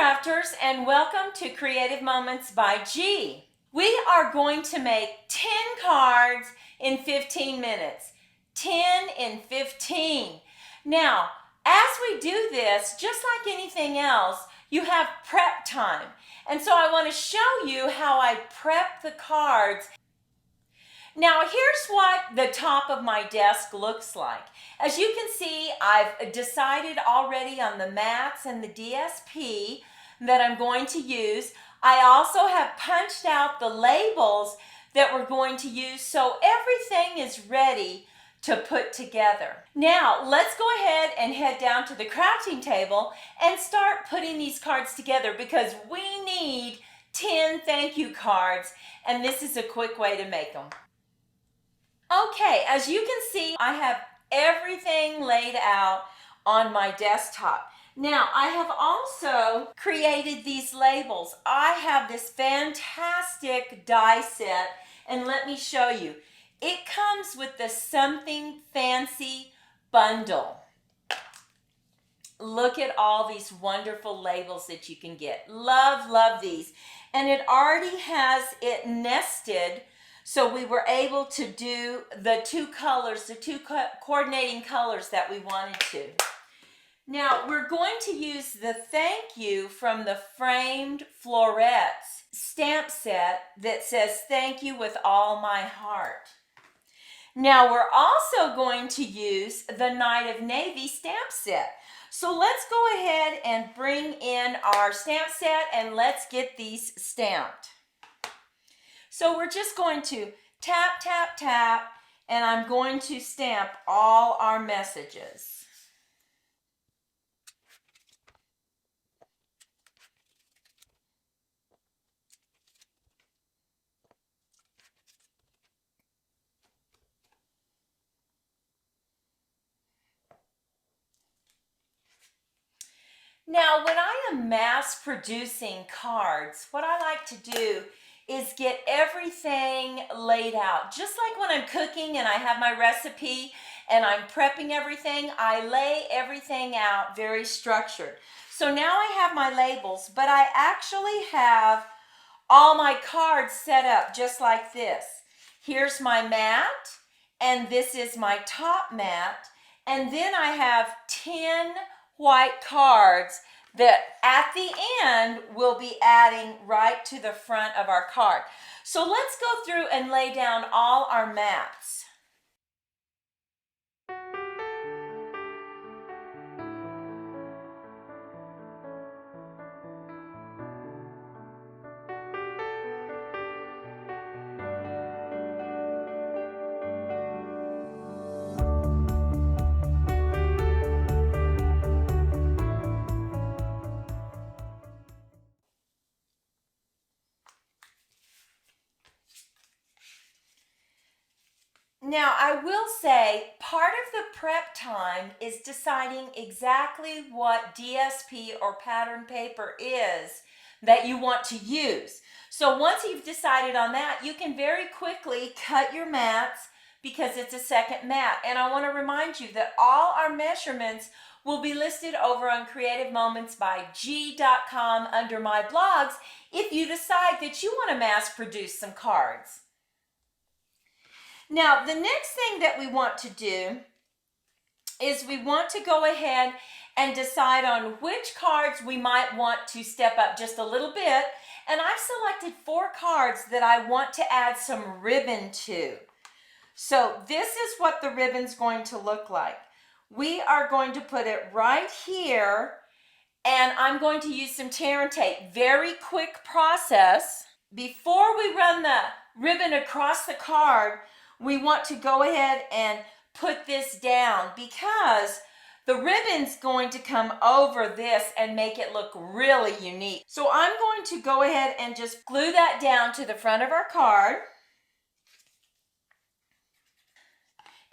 crafters, and welcome to Creative Moments by G. We are going to make 10 cards in 15 minutes. 10 in 15. Now, as we do this, just like anything else, you have prep time. And so I want to show you how I prep the cards. Now here's what the top of my desk looks like. As you can see, I've decided already on the mats and the DSP that I'm going to use. I also have punched out the labels that we're going to use, so everything is ready to put together. Now let's go ahead and head down to the crafting table and start putting these cards together because we need 10 thank you cards, and this is a quick way to make them. Okay, as you can see, I have everything laid out on my desktop. Now, I have also created these labels. I have this fantastic die set, and let me show you. It comes with the Something Fancy bundle. Look at all these wonderful labels that you can get. Love, love these. And it already has it nested, so we were able to do the two colors, the two coordinating colors that we wanted to. Now, we're going to use the thank you from the Framed Florets stamp set that says thank you with all my heart. Now, we're also going to use the Night of Navy stamp set. So let's go ahead and bring in our stamp set and let's get these stamped. So we're just going to tap, tap, tap, and I'm going to stamp all our messages. Now, when I am mass producing cards, what I like to do is get everything laid out. Just like when I'm cooking and I have my recipe and I'm prepping everything, I lay everything out very structured. So now I have my labels, but I actually have all my cards set up just like this. Here's my mat, and this is my top mat, and then I have 10 white cards that at the end we'll be adding right to the front of our card. So let's go through and lay down all our mats. Now, I will say part of the prep time is deciding exactly what DSP or pattern paper is that you want to use. So once you've decided on that, you can very quickly cut your mats because it's a second mat. And I want to remind you that all our measurements will be listed over on creativemomentsbyg.com under my blogs if you decide that you want to mass produce some cards. Now, the next thing that we want to do is we want to go ahead and decide on which cards we might want to step up just a little bit. And I've selected 4 cards that I want to add some ribbon to. So this is what the ribbon's going to look like. We are going to put it right here, and I'm going to use some tear and tape. Very quick process. Before we run the ribbon across the card, we want to go ahead and put this down because the ribbon's going to come over this and make it look really unique. So I'm going to go ahead and just glue that down to the front of our card.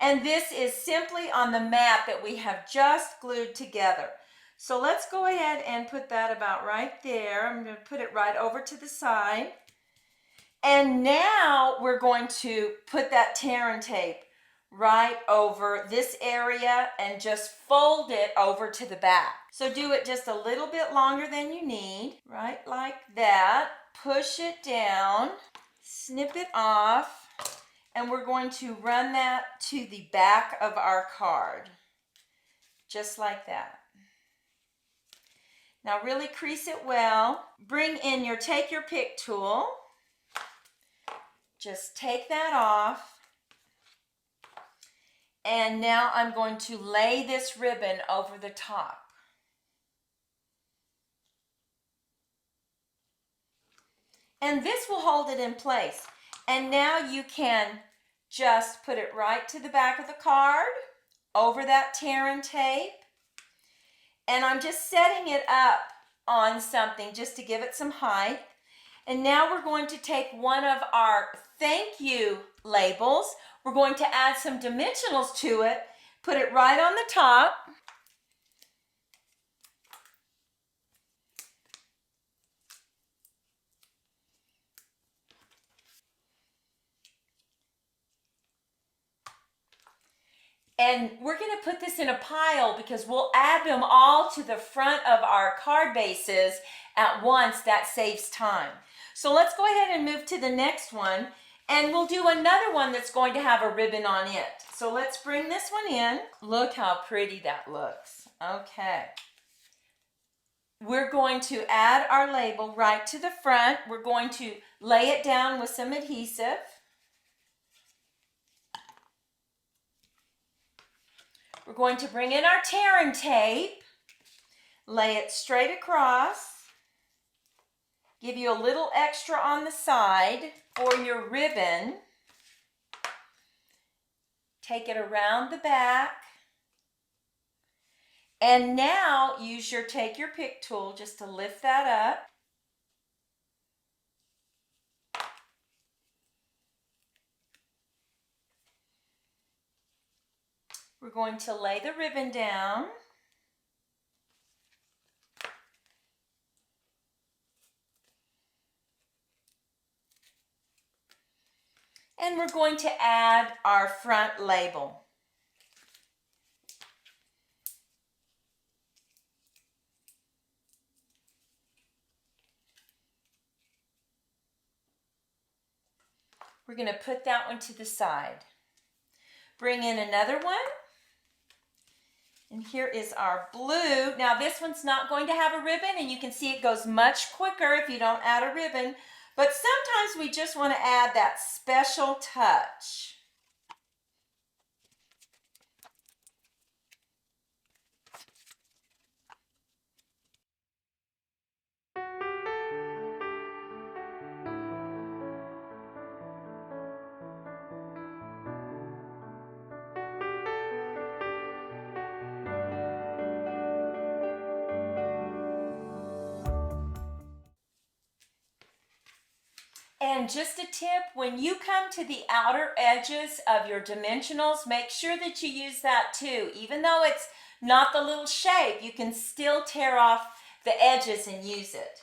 And this is simply on the mat that we have just glued together. So let's go ahead and put that about right there. I'm going to put it right over to the side. And now we're going to put that tear and tape right over this area and just fold it over to the back. So do it just a little bit longer than you need, right like that. Push it down, snip it off, and we're going to run that to the back of our card, just like that. Now really crease it well. Bring in your take your pick tool. Just take that off. And now I'm going to lay this ribbon over the top. And this will hold it in place. And now you can just put it right to the back of the card, over that tear and tape. And I'm just setting it up on something just to give it some height. And now we're going to take one of our thank you labels. We're going to add some dimensionals to it, put it right on the top. And we're going to put this in a pile because we'll add them all to the front of our card bases at once. That saves time. So let's go ahead and move to the next one, and we'll do another one that's going to have a ribbon on it. So let's bring this one in. Look how pretty that looks. Okay. We're going to add our label right to the front. We're going to lay it down with some adhesive. We're going to bring in our tear and tape, lay it straight across, give you a little extra on the side for your ribbon, take it around the back, and now use your take your pick tool just to lift that up. We're going to lay the ribbon down. And we're going to add our front label. We're going to put that one to the side. Bring in another one. And here is our blue. Now this one's not going to have a ribbon, and you can see it goes much quicker if you don't add a ribbon. But sometimes we just want to add that special touch. And just a tip, when you come to the outer edges of your dimensionals, make sure that you use that too. Even though it's not the little shape, you can still tear off the edges and use it.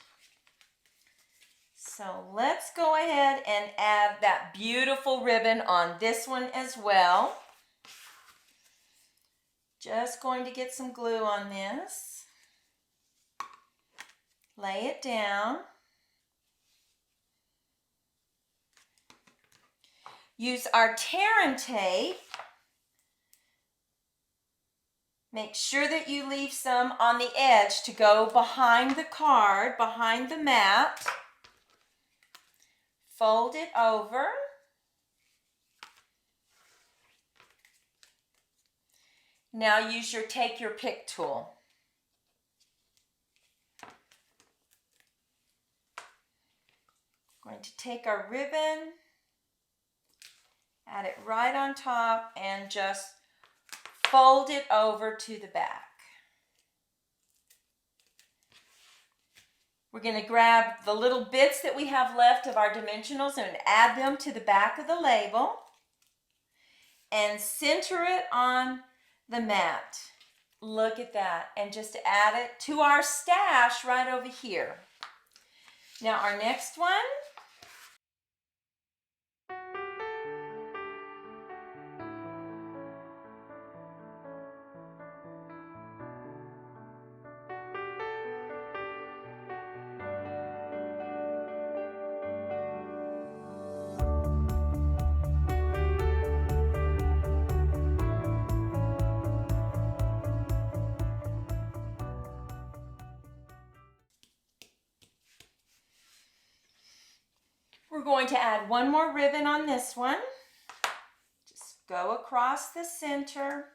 So let's go ahead and add that beautiful ribbon on this one as well. Just going to get some glue on this. Lay it down. Use our tear and tape. Make sure that you leave some on the edge to go behind the card, behind the mat. Fold it over. Now use your take your pick tool. Going to take our ribbon, add it right on top, and just fold it over to the back. We're going to grab the little bits that we have left of our dimensionals and add them to the back of the label and center it on the mat. Look at that. And just add it to our stash right over here. Now our next one. We're going to add one more ribbon on this one. Just go across the center.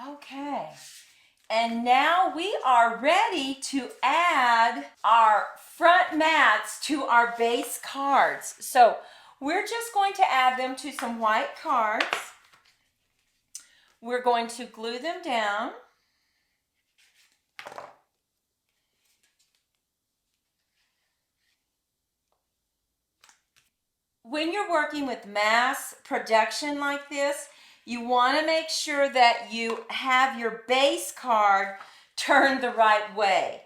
Okay. And now we are ready to add our front mats to our base cards. So we're just going to add them to some white cards. We're going to glue them down. When you're working with mass production like this, you want to make sure that you have your base card turned the right way,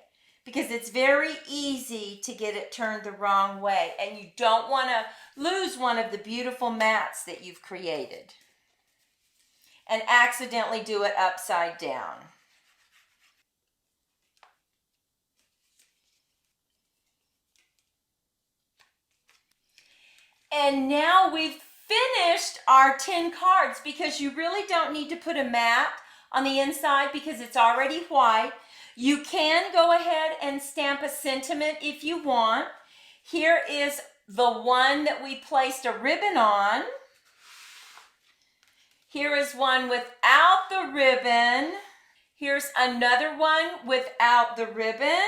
because it's very easy to get it turned the wrong way, and you don't want to lose one of the beautiful mats that you've created and accidentally do it upside down. And now we've finished our 10 cards, because you really don't need to put a mat on the inside because it's already white. You can go ahead and stamp a sentiment if you want. Here is the one that we placed a ribbon on. Here is one without the ribbon. Here's another one without the ribbon.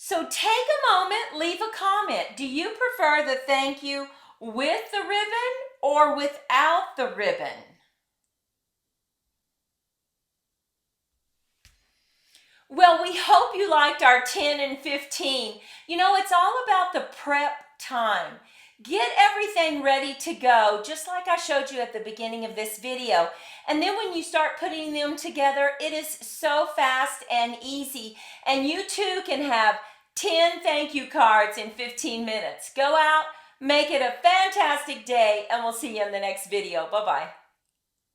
So take a moment, leave a comment. Do you prefer the thank you with the ribbon or without the ribbon? Well, we hope you liked our 10 and 15. You know, it's all about the prep time. Get everything ready to go, just like I showed you at the beginning of this video. And then when you start putting them together, it is so fast and easy. And you too can have 10 thank you cards in 15 minutes. Go out, make it a fantastic day, and we'll see you in the next video. Bye-bye.